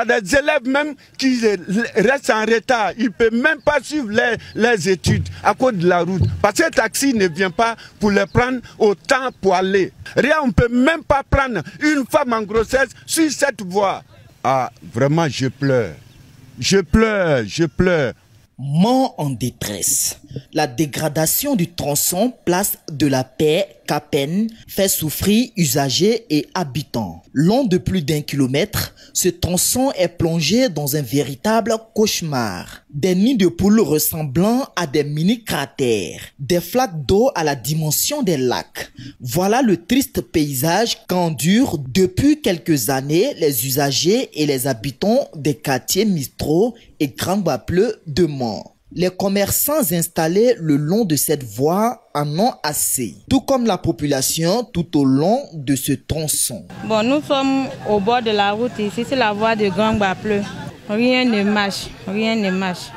a des élèves même qui restent en retard. Ils ne peuvent même pas suivre les études à cause de la route. Parce que le taxi ne vient pas pour les prendre au temps pour aller. Rien, on ne peut même pas prendre une femme en grossesse sur cette voie. Ah, vraiment, je pleure. Je pleure, je pleure. Mort en détresse. La dégradation du tronçon place de la Paix Kapen fait souffrir usagers et habitants. Long de plus d'1 kilomètre, ce tronçon est plongé dans un véritable cauchemar. Des nids de poules ressemblant à des mini-cratères, des flaques d'eau à la dimension des lacs. Voilà le triste paysage qu'endurent depuis quelques années les usagers et les habitants des quartiers Mistro et Grand Bapleu de Mans. Les commerçants installés le long de cette voie en ont assez, tout comme la population tout au long de ce tronçon. Bon, nous sommes au bord de la route ici, c'est la voie de Grand Bapleu. Rien ne marche, rien ne marche.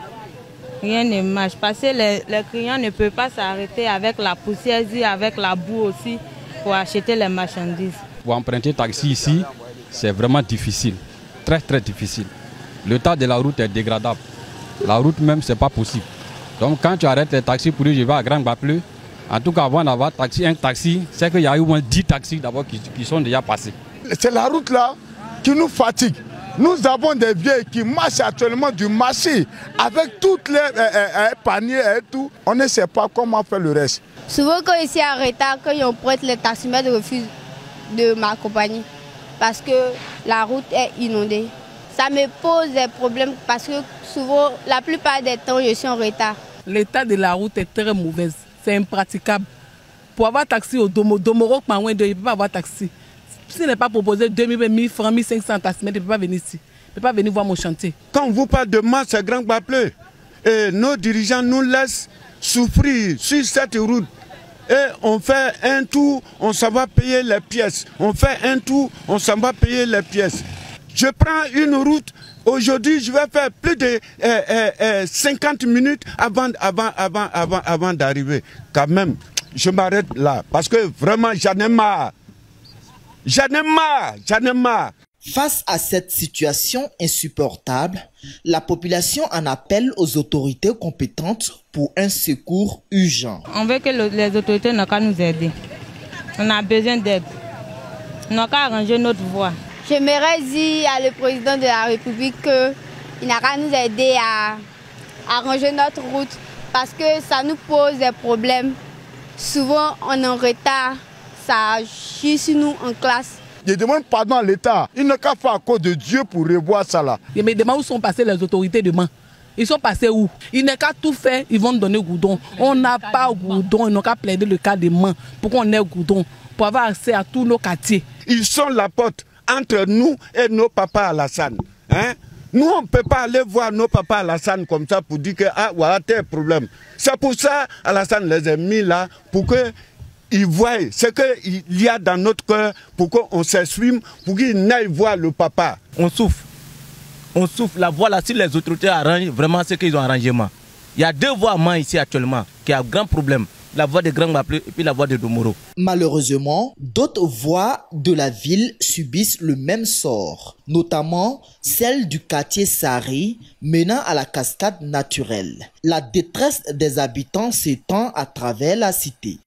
Rien ne marche parce que les clients ne peuvent pas s'arrêter avec la poussière, avec la boue aussi pour acheter les marchandises. Pour emprunter taxi ici, c'est vraiment difficile, très très difficile. Le tas de la route est dégradable. La route même, c'est pas possible. Donc quand tu arrêtes les taxis pour dire je vais à Grand Bapleu, en tout cas avant d'avoir un taxi, c'est qu'il y a eu au moins 10 taxis d'abord qui sont déjà passés. C'est la route là qui nous fatigue. Nous avons des vieilles qui marchent actuellement du marché avec toutes les paniers et tout. On ne sait pas comment faire le reste. Souvent quand ici en retard, quand on prête les taximètres refusent de m'accompagner parce que la route est inondée. Ça me pose des problèmes parce que souvent, la plupart des temps, je suis en retard. L'état de la route est très mauvais, c'est impraticable. Pour avoir taxi au Domoro, il ne peut pas avoir taxi. S'il n'est pas proposé 2000 francs, 1500 taximètres, il ne peut pas venir ici. Il ne peut pas venir voir mon chantier. Quand on vous parle de masse, c'est Grand Bapleu. Et nos dirigeants nous laissent souffrir sur cette route. Et on fait un tour, on s'en va payer les pièces. On fait un tour, on s'en va payer les pièces. Je prends une route, aujourd'hui je vais faire plus de 50 minutes avant d'arriver. Quand même, je m'arrête là parce que vraiment j'en ai marre. J'en ai marre, j'en ai marre. Face à cette situation insupportable, la population en appelle aux autorités compétentes pour un secours urgent. On veut que les autorités n'ont qu'à nous aider. On a besoin d'aide. On n'a qu'à arranger notre voie. J'aimerais dire à le président de la République qu'il n'a qu'à nous aider à arranger notre route parce que ça nous pose des problèmes. Souvent, on est en retard, ça chie sur nous en classe. Je demande pardon à l'État. Il n'a qu'à faire à cause de Dieu pour revoir ça là. Je me demande où sont passées les autorités demain. Ils sont passés où? Ils n'ont qu'à tout faire, ils vont donner goudron. On n'a pas goudron, ils n'ont qu'à plaider le cas des mains pour qu'on ait goudron, pour avoir accès à tous nos quartiers. Ils sont la porte entre nous et nos papas Alassane. Hein? Nous, on ne peut pas aller voir nos papas Alassane comme ça pour dire que ah, voilà tel problème. C'est pour ça Alassane les a mis là, pour qu'ils voient ce qu'il y a dans notre cœur, pour qu'on s'exprime, pour qu'ils n'aillent voir le papa. On souffre. On souffre. La voie là, si les autorités arrangent vraiment ce qu'ils ont arrangement. Il y a 2 voies à Mans ici actuellement qui a un grand problème. La voie de Grand Bapleu et puis la voie de Domoro. Malheureusement, d'autres voies de la ville subissent le même sort, notamment celle du quartier Sari menant à la cascade naturelle. La détresse des habitants s'étend à travers la cité.